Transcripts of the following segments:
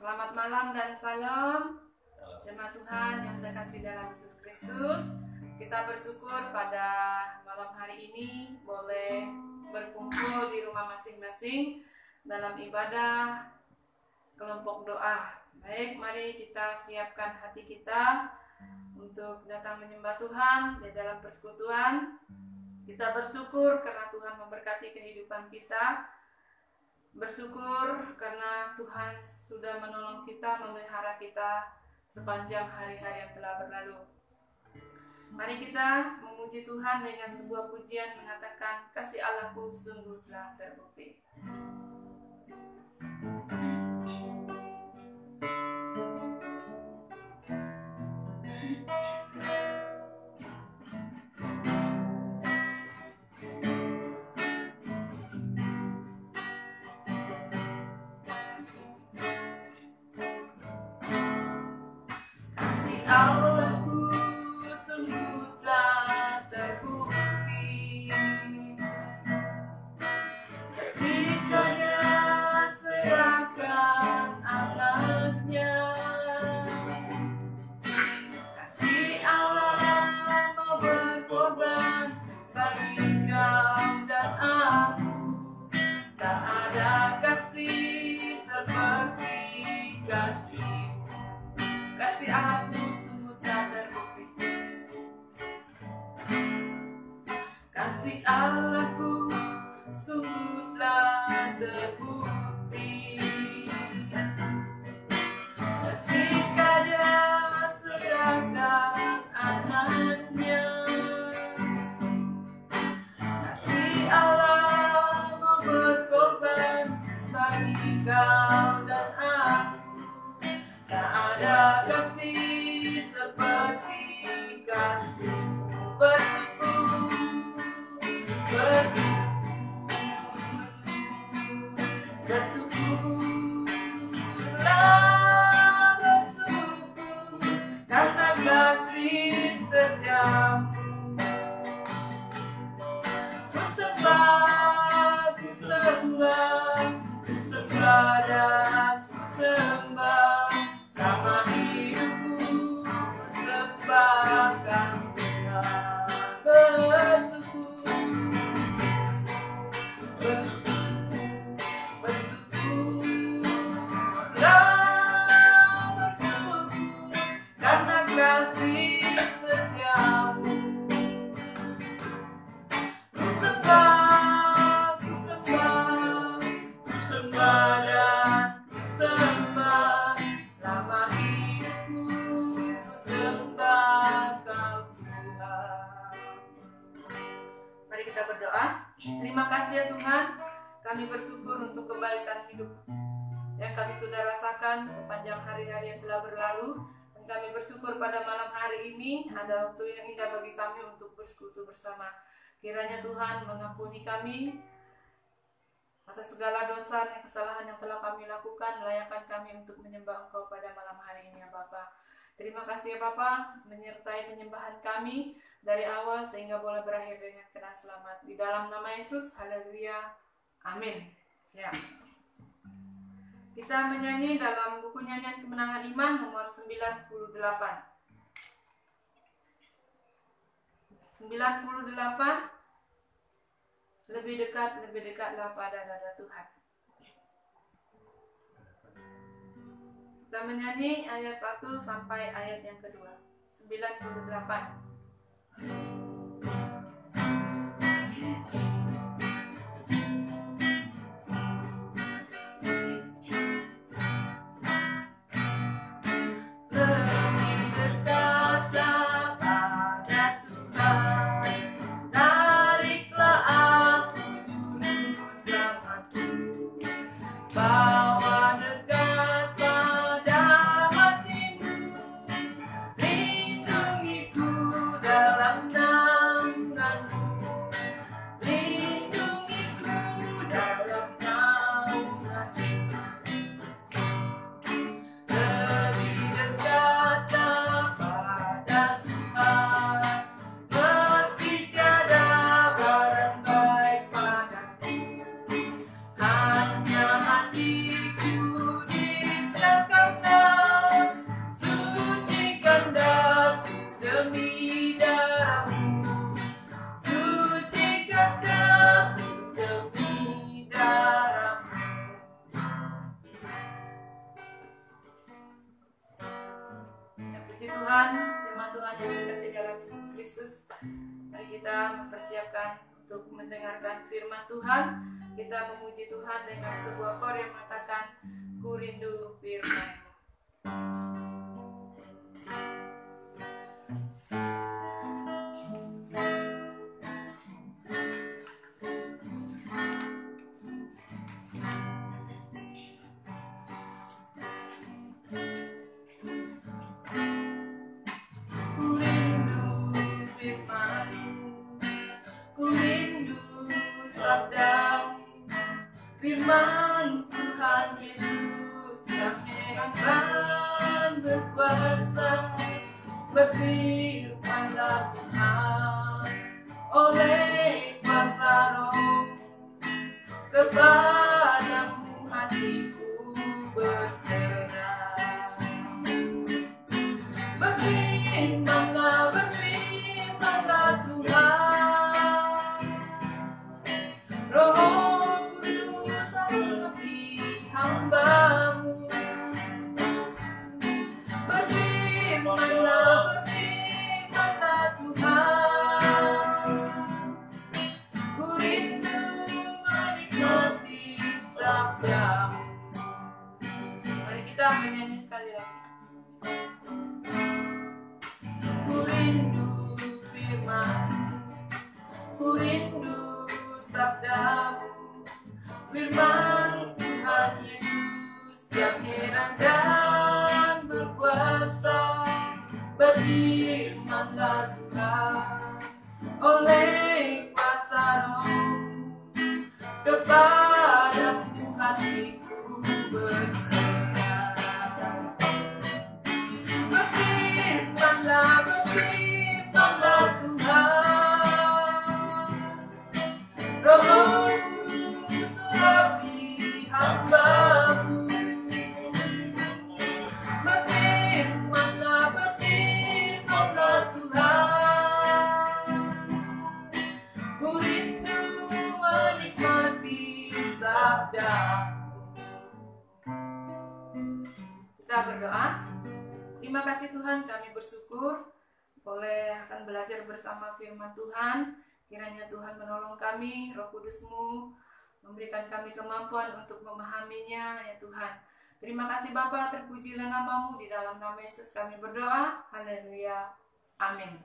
Selamat malam dan salam jemaat Tuhan yang saya kasih dalam Yesus Kristus. Kita bersyukur pada malam hari ini boleh berkumpul di rumah masing-masing dalam ibadah kelompok doa. Baik, mari kita siapkan hati kita untuk datang menyembah Tuhan di dalam persekutuan. Kita bersyukur karena Tuhan memberkati kehidupan kita. Bersyukur karena Tuhan sudah menolong kita, memelihara kita sepanjang hari-hari yang telah berlalu. Mari kita memuji Tuhan dengan sebuah pujian mengatakan, kasih Allahku sungguh telah terbukti. Allahku sungguh telah terbukti ketika Dia serahkan anaknya. Kasih Allah mau berkorban bagi kau dan aku. Tak ada kasih seperti kasih Allahku sungguh telah terbukti. Kasih Allahku sungguh telah terbukti ketika Dia serahkan anaknya. Kasih Allah mau berkorban bagi kau dan aku. Tak ada kasih seperti kasih. Bersyukur karena kasih setiamu. Ku sembah dan ku sembah. Sama hidupku persembahkan Tuhan. Bersyukur karena kasih setiamu. Ku sembah dan ku sembah. Selama hidupku ku sembah kau Tuhan. Mari kita berdoa. Terima kasih ya Tuhan, kami bersyukur untuk kebaikan hidup yang kami sudah rasakan sepanjang hari-hari yang telah berlalu. Dan kami bersyukur pada malam hari ini ada waktu yang indah bagi kami untuk bersekutu bersama. Kiranya Tuhan mengampuni kami atas segala dosa dan kesalahan yang telah kami lakukan. Layakkan kami untuk menyembah Engkau pada malam hari ini ya Bapa. Terima kasih ya Bapa, menyertai penyembahan kami dari awal sehingga boleh berakhir dengan kena selamat. Di dalam nama Yesus, haleluya, amin. Ya. Kita menyanyi dalam buku nyanyian kemenangan iman nomor 98. 98. Lebih dekatlah pada dada Tuhan. Kita menyanyi ayat 1 sampai ayat yang kedua. 98. Bawa dekat pada hatimu, lindungiku dalam nama Tuhan, firman Tuhan yang terkasih dalam Yesus Kristus. Mari kita mempersiapkan untuk mendengarkan firman Tuhan. Kita memuji Tuhan dengan sebuah kor yang mengatakan, ku rindu firman-Mu. Firman Tuhan Yesus yang heran dan berkuasa, berfirmanlah Tuhan oleh kuasa Roh, kepadamu hatiku berserah. Berfirmanlah Tuhan, Roh hamba-Mu. Berfirmanlah Tuhan, ku rindu menikmati sabda-Mu. Mari kita menyanyi sekali lagi. Ku rindu firman-Mu, ku rindu sabda-Mu. Firman Tuhan Yesus yang heran dan berkuasa, berfirmanlah Tuhan oleh kuasa Roh, kepadamu hatiku berserah. Berfirmanlah Tuhan, Roh hamba-Mu. Berfirmanlah Tuhan, ku rindu menikmati sabda-Mu. Kita berdoa. Terima kasih Tuhan, kami bersyukur boleh akan belajar bersama firman Tuhan. Kiranya Tuhan menolong kami, Roh Kudus-Mu memberikan kami kemampuan untuk memahaminya, ya Tuhan. Terima kasih Bapa, terpujilah nama-Mu, di dalam nama Yesus kami berdoa. Haleluya. Amin.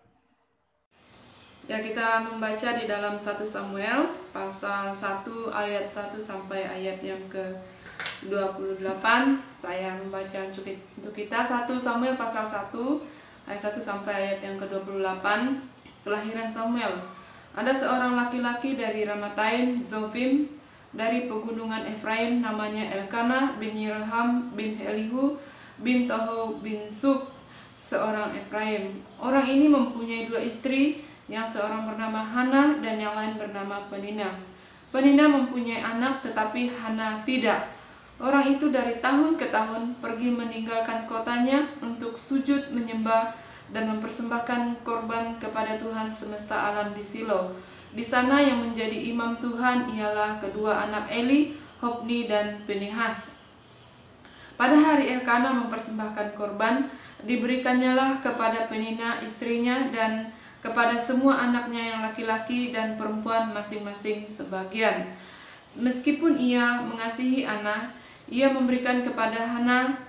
Ya, kita membaca di dalam 1 Samuel pasal 1 ayat 1 sampai ayat yang ke-28. Saya membaca untuk kita 1 Samuel pasal 1 ayat 1 sampai ayat yang ke-28. Kelahiran Samuel. Ada seorang laki-laki dari Ramataim Zofim, dari pegunungan Efraim, namanya Elkanah bin Yeroham bin Elihu bin Tohu bin Suk, seorang Efraim. Orang ini mempunyai 2 istri, yang seorang bernama Hana dan yang lain bernama Penina. Penina mempunyai anak, tetapi Hana tidak. Orang itu dari tahun ke tahun pergi meninggalkan kotanya untuk sujud menyembah dan mempersembahkan korban kepada Tuhan semesta alam di Silo. Di sana yang menjadi imam Tuhan ialah kedua anak Eli, Hofni dan Pinehas. Pada hari Elkanah mempersembahkan korban, diberikannya kepada Penina istrinya dan kepada semua anaknya yang laki-laki dan perempuan masing-masing sebagian. Meskipun ia mengasihi Ana, ia memberikan kepada Hana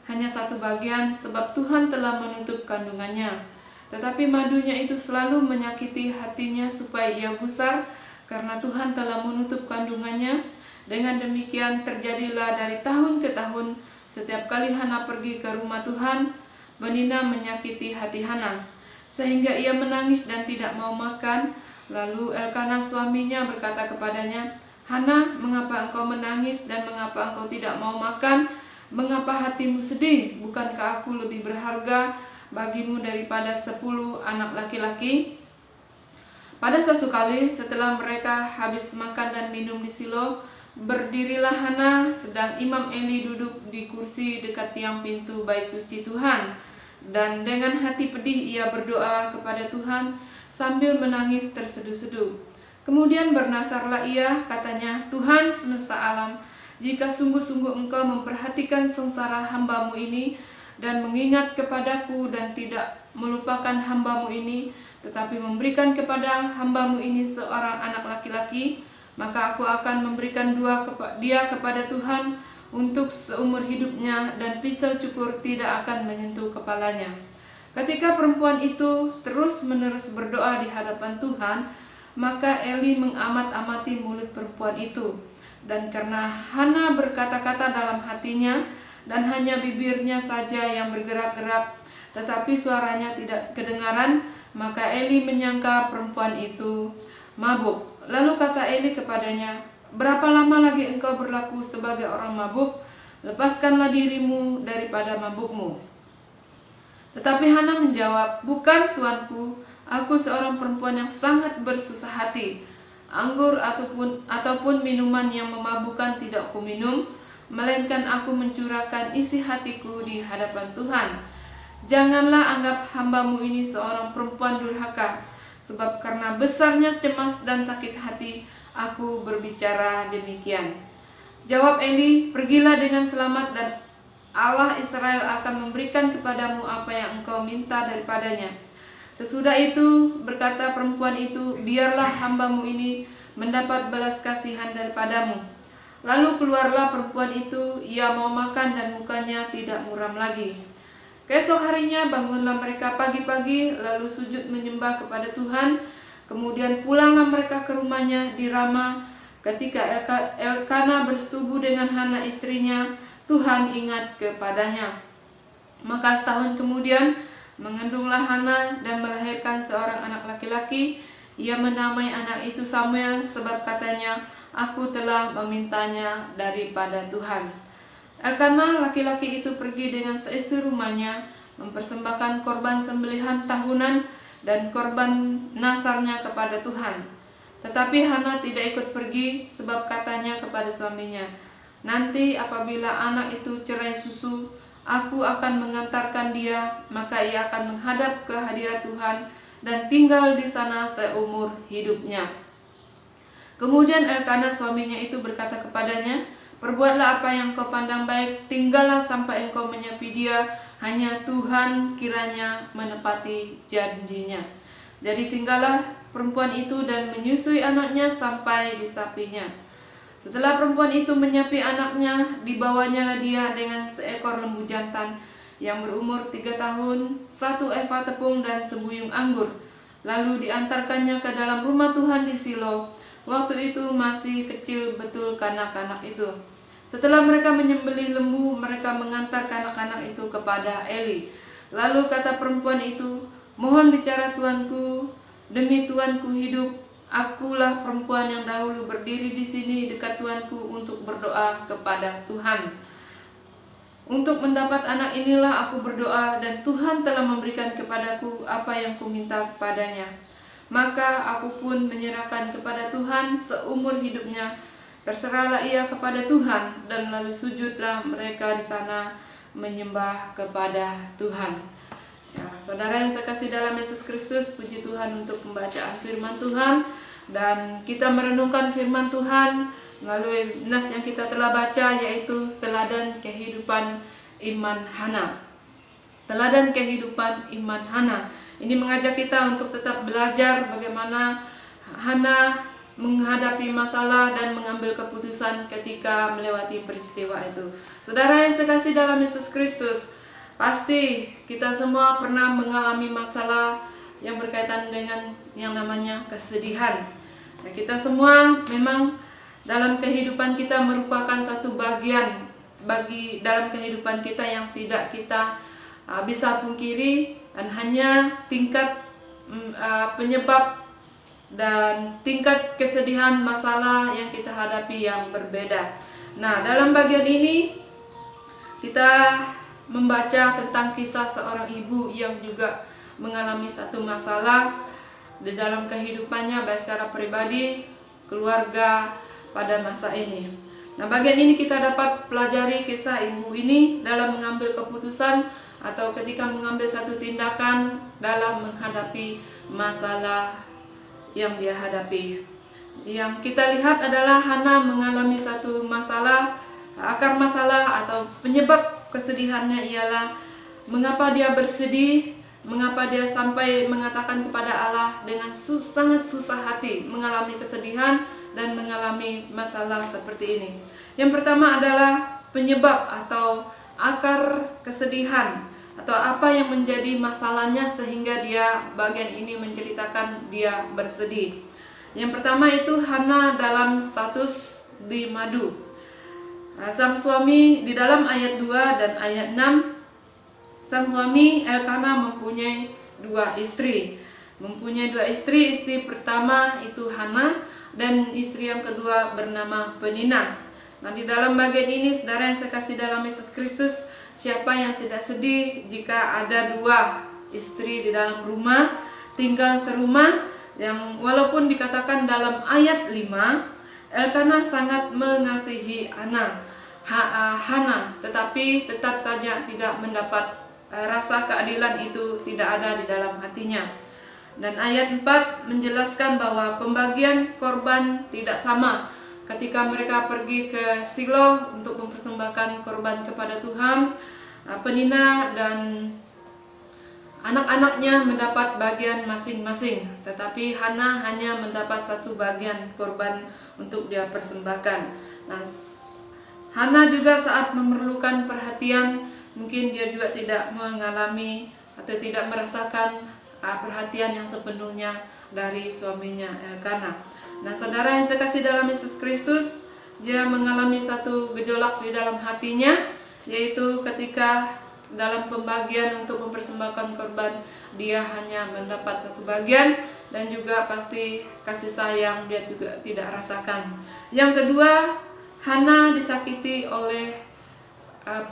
hanya 1 bagian, sebab Tuhan telah menutup kandungannya. Tetapi madunya itu selalu menyakiti hatinya supaya ia gusar, karena Tuhan telah menutup kandungannya. Dengan demikian terjadilah dari tahun ke tahun, setiap kali Hana pergi ke rumah Tuhan, Penina menyakiti hati Hana, sehingga ia menangis dan tidak mau makan. Lalu Elkanah suaminya berkata kepadanya, Hana, mengapa engkau menangis dan mengapa engkau tidak mau makan? Mengapa hatimu sedih? Bukankah aku lebih berharga bagimu daripada 10 anak laki-laki? Pada suatu kali setelah mereka habis makan dan minum di Silo, berdirilah Hana sedang Imam Eli duduk di kursi dekat tiang pintu bait suci Tuhan, dan dengan hati pedih ia berdoa kepada Tuhan sambil menangis terseduh-seduh. Kemudian bernasarlah ia, katanya, Tuhan semesta alam, jika sungguh-sungguh engkau memperhatikan sengsara hamba-Mu ini, dan mengingat kepadaku dan tidak melupakan hamba-Mu ini, tetapi memberikan kepada hamba-Mu ini seorang anak laki-laki, maka aku akan memberikan dia kepada Tuhan untuk seumur hidupnya, dan pisau cukur tidak akan menyentuh kepalanya." Ketika perempuan itu terus-menerus berdoa di hadapan Tuhan, maka Eli mengamat-amati mulut perempuan itu. Dan karena Hana berkata-kata dalam hatinya, dan hanya bibirnya saja yang bergerak-gerak, tetapi suaranya tidak kedengaran, maka Eli menyangka perempuan itu mabuk. Lalu kata Eli kepadanya, "Berapa lama lagi engkau berlaku sebagai orang mabuk? Lepaskanlah dirimu daripada mabukmu." Tetapi Hana menjawab, "Bukan, tuanku, aku seorang perempuan yang sangat bersusah hati. Anggur ataupun minuman yang memabukkan tidak kuminum, melainkan aku mencurahkan isi hatiku di hadapan Tuhan. Janganlah anggap hamba-Mu ini seorang perempuan durhaka, sebab karena besarnya cemas dan sakit hati aku berbicara demikian." Jawab Eli, "Pergilah dengan selamat, dan Allah Israel akan memberikan kepadamu apa yang engkau minta daripadanya." Sesudah itu berkata perempuan itu, "Biarlah hamba-Mu ini mendapat belas kasihan daripadamu." Lalu keluarlah perempuan itu, ia mau makan dan mukanya tidak muram lagi. Keesok harinya bangunlah mereka pagi-pagi, lalu sujud menyembah kepada Tuhan. Kemudian pulanglah mereka ke rumahnya di Rama. Ketika Elkana bersetubuh dengan Hana istrinya, Tuhan ingat kepadanya. Maka setahun kemudian mengandunglah Hana dan melahirkan seorang anak laki-laki. Ia menamai anak itu Samuel, sebab katanya, "Aku telah memintanya daripada Tuhan." Elkana laki-laki itu pergi dengan seisi rumahnya, mempersembahkan korban sembelihan tahunan dan korban nasarnya kepada Tuhan. Tetapi Hana tidak ikut pergi, sebab katanya kepada suaminya, "Nanti apabila anak itu cerai susu, aku akan mengantarkan dia, maka ia akan menghadap ke hadirat Tuhan dan tinggal di sana seumur hidupnya." Kemudian Elkana suaminya itu berkata kepadanya, "Perbuatlah apa yang kau pandang baik, tinggallah sampai engkau menyapi dia, hanya Tuhan kiranya menepati janjinya." Jadi tinggallah perempuan itu dan menyusui anaknya sampai disapinya. Setelah perempuan itu menyapi anaknya, dibawanyalah dia dengan seekor lembu jantan yang berumur 3 tahun, 1 eva tepung dan sebuyung anggur. Lalu diantarkannya ke dalam rumah Tuhan di Silo. Waktu itu masih kecil betul kanak-kanak itu. Setelah mereka menyembelih lembu, mereka mengantar kanak-kanak itu kepada Eli. Lalu kata perempuan itu, "Mohon bicara tuanku, demi tuanku hidup, akulah perempuan yang dahulu berdiri di sini dekat tuanku untuk berdoa kepada Tuhan. Untuk mendapat anak inilah aku berdoa, dan Tuhan telah memberikan kepadaku apa yang kuminta padanya. Maka aku pun menyerahkan kepada Tuhan seumur hidupnya. Terserahlah ia kepada Tuhan." Dan lalu sujudlah mereka di sana menyembah kepada Tuhan. Ya, saudara yang saya kasih dalam Yesus Kristus, puji Tuhan untuk pembacaan firman Tuhan. Dan kita merenungkan firman Tuhan melalui nas yang kita telah baca, yaitu teladan kehidupan iman Hana. Teladan kehidupan iman Hana ini mengajak kita untuk tetap belajar bagaimana Hana menghadapi masalah dan mengambil keputusan ketika melewati peristiwa itu. Saudara yang saya kasih dalam Yesus Kristus, pasti kita semua pernah mengalami masalah yang berkaitan dengan yang namanya kesedihan. Nah, kita semua memang dalam kehidupan kita merupakan satu bagian dalam kehidupan kita yang tidak kita bisa pungkiri, dan hanya tingkat penyebab dan tingkat kesedihan masalah yang kita hadapi yang berbeda. Nah, dalam bagian ini kita membaca tentang kisah seorang ibu yang juga mengalami satu masalah di dalam kehidupannya, baik secara pribadi, keluarga pada masa ini. Nah, bagian ini kita dapat pelajari kisah ibu ini dalam mengambil keputusan atau ketika mengambil satu tindakan dalam menghadapi masalah yang dia hadapi. Yang kita lihat adalah Hana mengalami satu masalah. Akar masalah atau penyebab kesedihannya ialah mengapa dia bersedih, mengapa dia sampai mengatakan kepada Allah dengan sangat susah hati, mengalami kesedihan dan mengalami masalah seperti ini. Yang pertama adalah penyebab atau akar kesedihan atau apa yang menjadi masalahnya sehingga dia bagian ini menceritakan dia bersedih. Yang pertama itu Hana dalam status di madu. Sang suami di dalam ayat 2 dan ayat 6, sang suami Elkana mempunyai dua istri. Istri pertama itu Hana dan istri yang kedua bernama Penina. Nah, di dalam bagian ini, saudara yang saya kasih dalam Yesus Kristus, siapa yang tidak sedih jika ada dua istri di dalam rumah, tinggal serumah, yang walaupun dikatakan dalam ayat 5, Elkana sangat mengasihi Hana, tetapi tetap saja tidak mendapat rasa keadilan itu, tidak ada di dalam hatinya. Dan ayat 4 menjelaskan bahwa pembagian korban tidak sama. Ketika mereka pergi ke Silo untuk mempersembahkan korban kepada Tuhan, Penina dan anak-anaknya mendapat bagian masing-masing, tetapi Hana hanya mendapat satu bagian korban untuk dia persembahkan. Nah, Hana juga saat memerlukan perhatian, mungkin dia juga tidak mengalami atau tidak merasakan perhatian yang sepenuhnya dari suaminya Elkana. Nah, saudara yang saya kasih dalam Yesus Kristus, dia mengalami satu gejolak di dalam hatinya, yaitu ketika dalam pembagian untuk mempersembahkan korban, dia hanya mendapat satu bagian, dan juga pasti kasih sayang dia juga tidak rasakan. Yang kedua, Hana disakiti oleh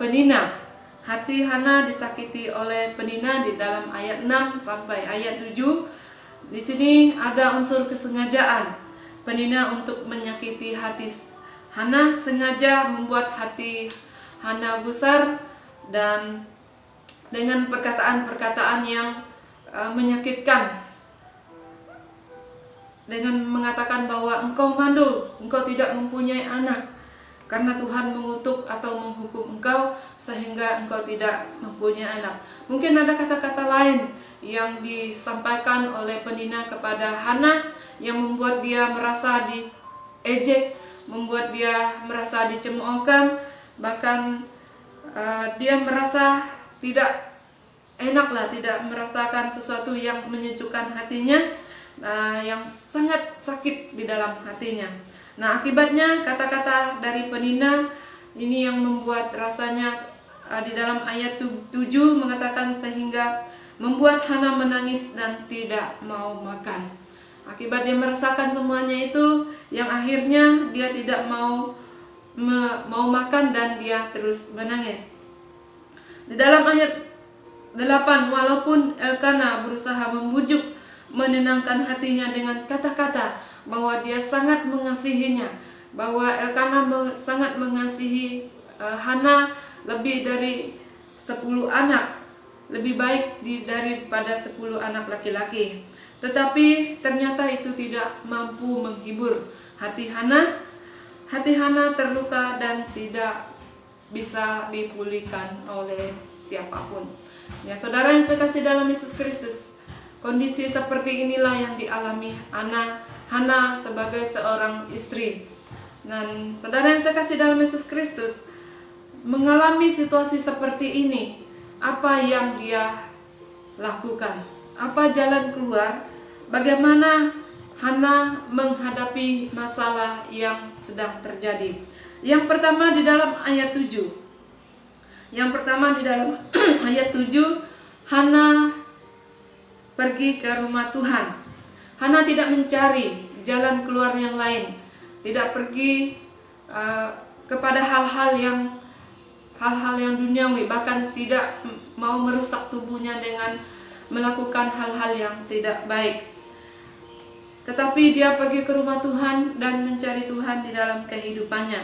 Penina. Hati Hana disakiti oleh Penina di dalam ayat 6 sampai ayat 7. Di sini ada unsur kesengajaan Penina untuk menyakiti hati Hana, sengaja membuat hati Hana gusar dan dengan perkataan-perkataan yang menyakitkan, dengan mengatakan bahwa engkau mandul, engkau tidak mempunyai anak karena Tuhan mengutuk atau menghukum engkau sehingga engkau tidak mempunyai anak. Mungkin ada kata-kata lain yang disampaikan oleh Penina kepada Hana yang membuat dia merasa diejek, membuat dia merasa dicemoohkan, bahkan dia merasa tidak enaklah, tidak merasakan sesuatu yang menyejukkan hatinya, yang sangat sakit di dalam hatinya. Nah, akibatnya kata-kata dari Penina ini yang membuat rasanya di dalam ayat 7 mengatakan sehingga membuat Hana menangis dan tidak mau makan. Akibat dia merasakan semuanya itu, yang akhirnya dia tidak mau makan dan dia terus menangis. Di dalam ayat 8, walaupun Elkana berusaha membujuk, menenangkan hatinya dengan kata-kata bahwa dia sangat mengasihinya, bahwa Elkana sangat mengasihi Hana lebih dari 10 anak, lebih baik daripada 10 anak laki-laki. Tetapi ternyata itu tidak mampu menghibur hati Hana. Hati Hana terluka dan tidak bisa dipulihkan oleh siapapun. Ya, saudara yang saya kasih dalam Yesus Kristus, kondisi seperti inilah yang dialami Hana sebagai seorang istri. Dan saudara yang saya kasih dalam Yesus Kristus, mengalami situasi seperti ini, apa yang dia lakukan? Apa jalan keluar? Bagaimana Hana menghadapi masalah yang sedang terjadi? Yang pertama di dalam ayat 7. Ayat 7, Hana pergi ke rumah Tuhan. Hana tidak mencari jalan keluar yang lain, tidak pergi kepada hal-hal yang duniawi, bahkan tidak mau merusak tubuhnya dengan melakukan hal-hal yang tidak baik. Tetapi dia pergi ke rumah Tuhan dan mencari Tuhan di dalam kehidupannya.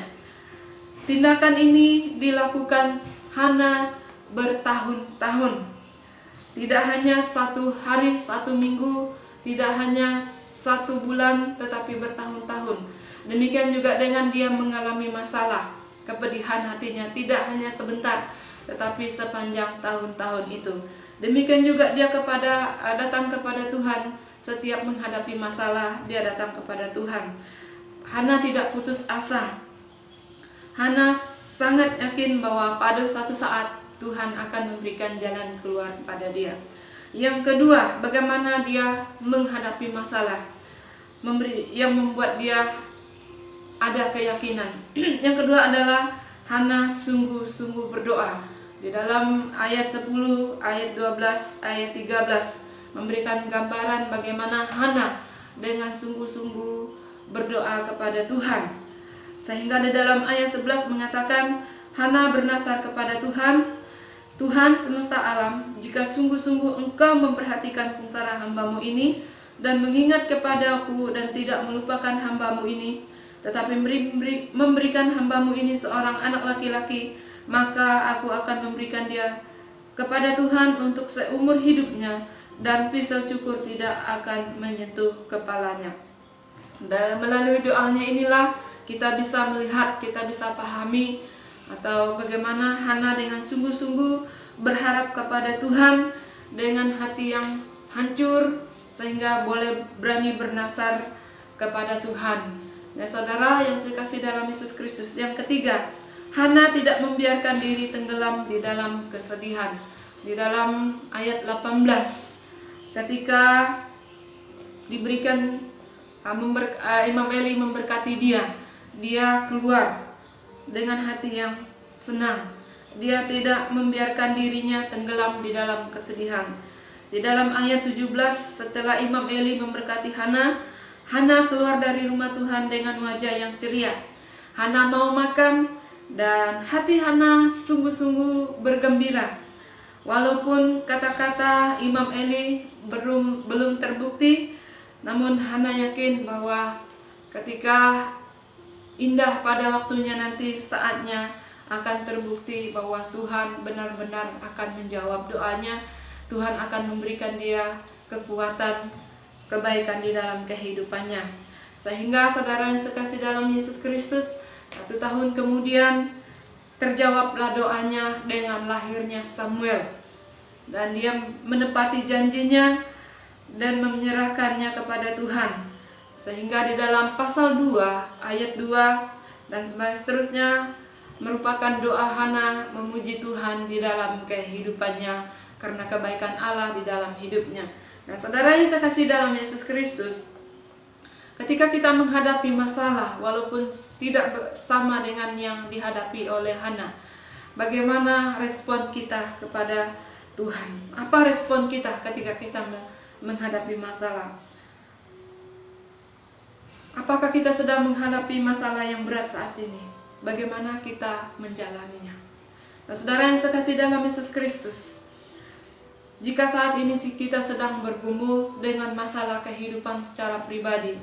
Tindakan ini dilakukan Hana bertahun-tahun. Tidak hanya 1 hari, 1 minggu, tidak hanya 1 bulan, tetapi bertahun-tahun. Demikian juga dengan dia mengalami masalah, kepedihan hatinya, tidak hanya sebentar, tetapi sepanjang tahun-tahun itu. Demikian juga dia datang kepada Tuhan. Setiap menghadapi masalah, dia datang kepada Tuhan. Hana tidak putus asa. Hana sangat yakin bahwa pada suatu saat Tuhan akan memberikan jalan keluar kepada dia. Yang kedua, bagaimana dia menghadapi masalah, yang membuat dia ada keyakinan. Yang kedua adalah Hana sungguh-sungguh berdoa. Di dalam ayat 10, ayat 12, ayat 13 memberikan gambaran bagaimana Hana dengan sungguh-sungguh berdoa kepada Tuhan. Sehingga di dalam ayat 11 mengatakan, Hana bernasar kepada Tuhan, Tuhan semesta alam, jika sungguh-sungguh Engkau memperhatikan sengsara hamba-Mu ini dan mengingat kepadaku dan tidak melupakan hamba-Mu ini, tetapi memberikan hamba-Mu ini seorang anak laki-laki, maka aku akan memberikan dia kepada Tuhan untuk seumur hidupnya, dan pisau cukur tidak akan menyentuh kepalanya. Dan melalui doanya inilah kita bisa melihat, kita bisa pahami atau bagaimana Hana dengan sungguh-sungguh berharap kepada Tuhan dengan hati yang hancur, sehingga boleh berani bernasar kepada Tuhan. Ya saudara yang saya kasih dalam Yesus Kristus. Yang ketiga, Hana tidak membiarkan diri tenggelam di dalam kesedihan. Di dalam ayat 18, ketika diberikan Imam Eli memberkati dia keluar dengan hati yang senang. Dia tidak membiarkan dirinya tenggelam di dalam kesedihan. Di dalam ayat 17, setelah Imam Eli memberkati Hana, Hana keluar dari rumah Tuhan dengan wajah yang ceria. Hana mau makan, dan hati Hana sungguh-sungguh bergembira. Walaupun kata-kata Imam Eli belum terbukti, namun Hana yakin bahwa ketika indah pada waktunya nanti, saatnya akan terbukti bahwa Tuhan benar-benar akan menjawab doanya. Tuhan akan memberikan dia kekuatan, kebaikan di dalam kehidupannya. Sehingga saudara yang sekasih dalam Yesus Kristus, 1 tahun kemudian terjawablah doanya dengan lahirnya Samuel. Dan dia menepati janjinya dan menyerahkannya kepada Tuhan. Sehingga di dalam pasal 2 ayat 2 dan seterusnya merupakan doa Hana memuji Tuhan di dalam kehidupannya karena kebaikan Allah di dalam hidupnya. Nah saudara yang saya kasih dalam Yesus Kristus, ketika kita menghadapi masalah, walaupun tidak sama dengan yang dihadapi oleh Hana, bagaimana respon kita kepada Tuhan? Apa respon kita ketika kita menghadapi masalah? Apakah kita sedang menghadapi masalah yang berat saat ini? Bagaimana kita menjalaninya? Nah, saudara yang sekasih dalam Yesus Kristus, jika saat ini kita sedang bergumul dengan masalah kehidupan secara pribadi,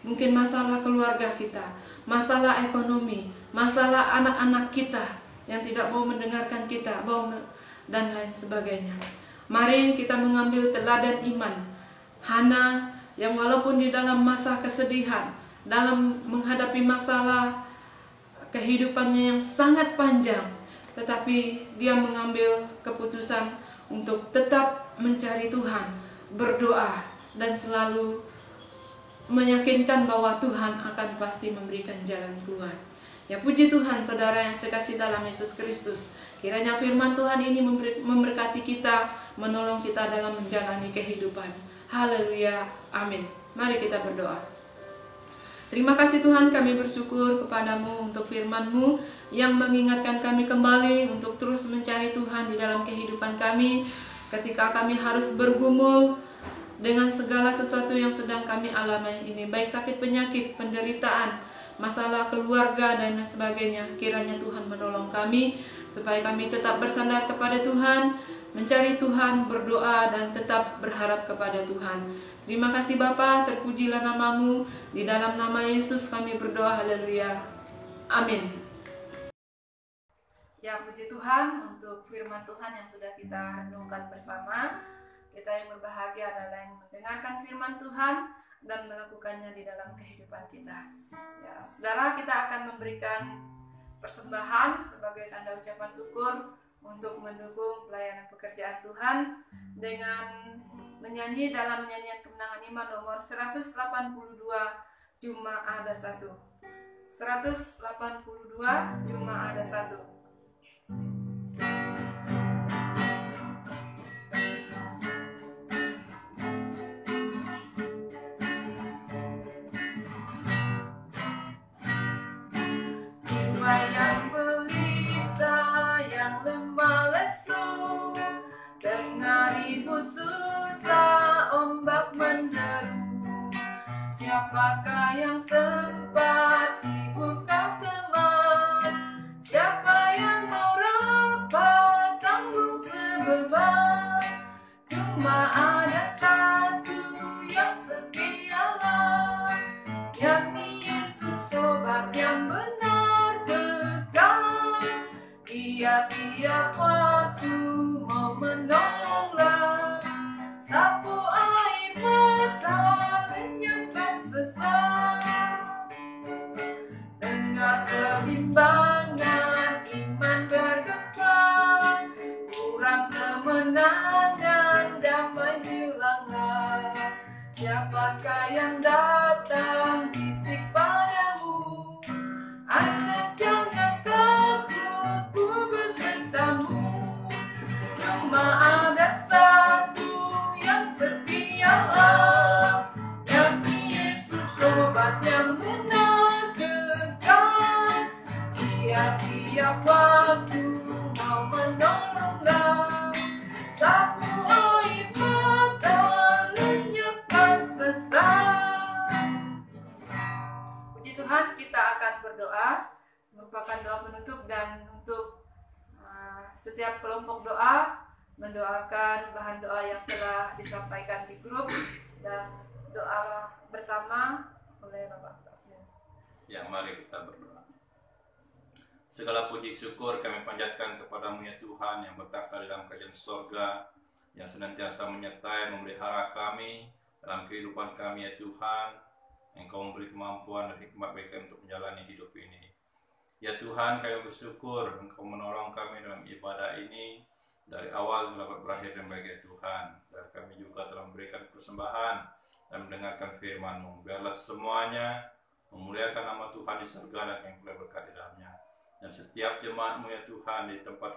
mungkin masalah keluarga kita, masalah ekonomi, masalah anak-anak kita yang tidak mau mendengarkan kita, dan lain sebagainya. Mari kita mengambil teladan iman Hana yang walaupun di dalam masa kesedihan, dalam menghadapi masalah kehidupannya yang sangat panjang, tetapi dia mengambil keputusan untuk tetap mencari Tuhan, berdoa, dan selalu meyakinkan bahwa Tuhan akan pasti memberikan jalan keluar. Ya puji Tuhan saudara yang sekasih dalam Yesus Kristus. Kiranya firman Tuhan ini memberkati kita, menolong kita dalam menjalani kehidupan. Haleluya, amin. Mari kita berdoa. Terima kasih Tuhan, kami bersyukur kepadamu untuk firman-Mu yang mengingatkan kami kembali untuk terus mencari Tuhan di dalam kehidupan kami ketika kami harus bergumul dengan segala sesuatu yang sedang kami alami ini, baik sakit penyakit, penderitaan, masalah keluarga dan sebagainya. Kiranya Tuhan menolong kami supaya kami tetap bersandar kepada Tuhan, mencari Tuhan, berdoa, dan tetap berharap kepada Tuhan. Terima kasih Bapa, terpujilah nama-Mu. Di dalam nama Yesus kami berdoa, haleluya, amin. Ya puji Tuhan untuk firman Tuhan yang sudah kita renungkan bersama. Kita yang berbahagia adalah yang mendengarkan firman Tuhan dan melakukannya di dalam kehidupan kita. Ya, saudara, kita akan memberikan persembahan sebagai tanda ucapan syukur untuk mendukung pelayanan pekerjaan Tuhan dengan menyanyi dalam nyanyian kemenangan iman nomor 182, cuma ada satu. 182, cuma ada satu. Jiwa yang gelisah, yang lemah lesu, tengah ribut susah, ombak menderu. Siapakah yang sempat hibur kau teman? Siapa yang mau rapat tanggung sebeban? Cuma ada satu yang setialah, yakni Yesus sobat yang benar kekal. Dia tiap waktu mau menolonglah, sapu air mata lenyapkan sesak. Tengah kebimbangan iman bergetar, kurang kemenangan damai hilanglah. Siapakah yang datang bisik padamu? Anak jangan takut, ku besertamu. Cuma ada satu yang setialah, yakni Yesus sobat yang benar kekal. Dia tiap waktu mau menolonglah, sapu air mata lenyapkan sesak. Puji Tuhan, kita akan berdoa, merupakan doa penutup, dan untuk setiap kelompok doa mendoakan bahan doa yang telah disampaikan di grup dan doa bersama oleh Bapak. Ya, mari kita berdoa. Segala puji syukur kami panjatkan kepadamu ya Tuhan, yang bertakhta di dalam kerajaan sorga, yang senantiasa menyertai memelihara kami dalam kehidupan kami ya Tuhan. Engkau memberi kemampuan dan hikmat bagi kami untuk menjalani hidup ini. Ya Tuhan, kami bersyukur Engkau menolong kami dalam ibadah ini dari awal dapat berakhir dengan baik ya Tuhan. Dan kami juga telah memberikan persembahan dan mendengarkan firman-Mu. Biarlah semuanya memuliakan nama Tuhan di surga dan yang boleh berkat di dalamnya. Dan setiap jemaat-Mu ya Tuhan di tempat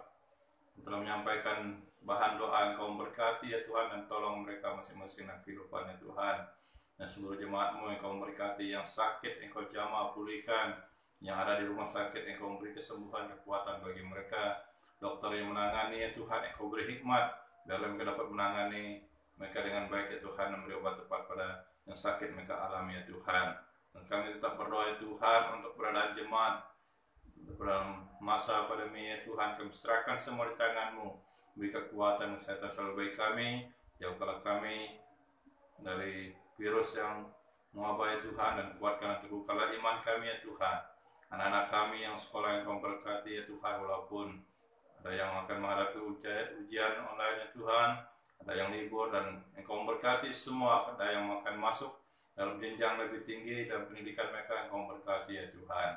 telah menyampaikan bahan doa, Engkau memberkati ya Tuhan, dan tolong mereka masing-masing dalam kehidupan ya Tuhan. Dan seluruh jemaat-Mu Engkau memberkati, yang sakit Engkau jamah pulihkan, yang ada di rumah sakit Engkau memberi kesembuhan, kekuatan bagi mereka. Dokter yang menangani ya Tuhan, Engkau beri hikmat dalam mereka dapat menangani mereka dengan baik ya Tuhan, dan memberi obat tepat pada yang sakit mereka alami ya Tuhan. Dan kami tetap berdoa ya Tuhan untuk keberadaan jemaat dalam masa pandemi ya Tuhan. Kami serahkan semua di tangan-Mu, beri kekuatan kesehatan selalu bagi kami, jauhkanlah kami dari virus yang mewabah ya Tuhan, dan kuatkanlah teguhkanlah iman kami ya Tuhan. Anak-anak kami yang sekolah Engkau berkati ya Tuhan, walaupun ada yang akan menghadapi ujian online ya Tuhan, ada yang libur, dan Engkau memberkati semua. Ada yang akan masuk dalam jenjang lebih tinggi dalam pendidikan mereka, Engkau memberkati ya Tuhan.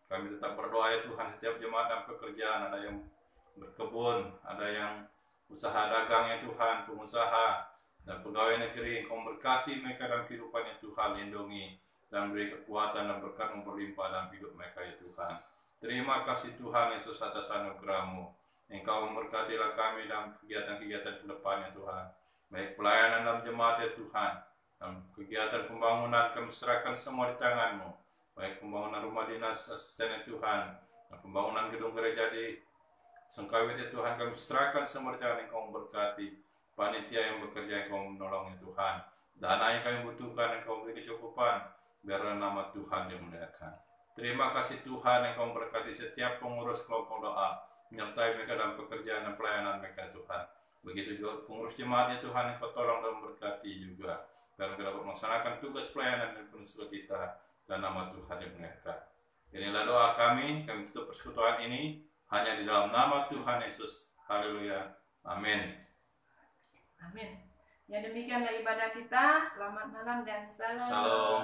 Kami tetap berdoa ya Tuhan, setiap jemaat dan pekerjaan, ada yang berkebun, ada yang usaha dagang ya Tuhan, pengusaha dan pegawai negeri, Engkau memberkati mereka dalam kehidupan ya Tuhan. Lindungi dan beri kekuatan dan berkat berlimpah dalam hidup mereka ya Tuhan. Terima kasih Tuhan Yesus atas anugerah-Mu. Engkau memberkatilah kami dalam kegiatan-kegiatan ke depan ya Tuhan, baik pelayanan dalam jemaat ya Tuhan, dalam kegiatan pembangunan kami serahkan semua di tangan-Mu, baik pembangunan rumah dinas asisten ya Tuhan, dan pembangunan gedung gereja di Sengkawit ya Tuhan, kami serahkan semua di tangan Engkau memberkati. Panitia yang bekerja Engkau menolong ya Tuhan, dana yang kami butuhkan Engkau beri kecukupan, biarlah nama Tuhan dimuliakan. Terima kasih Tuhan, Engkau memberkati setiap pengurus kelompok doa, menyertai mereka dalam pekerjaan dan pelayanan mereka Tuhan. Begitu juga pengurus jemaat ya Tuhan, Engkau tolong dan memberkati juga, biar mereka dapat melaksanakan tugas pelayanan dan penuh sukacita, dan nama Tuhan dimuliakan. Inilah doa kami tutup persekutuan ini hanya di dalam nama Tuhan Yesus. Haleluya. Amin. Amin. Ya, demikianlah ibadah kita. Selamat malam dan salam. Salam.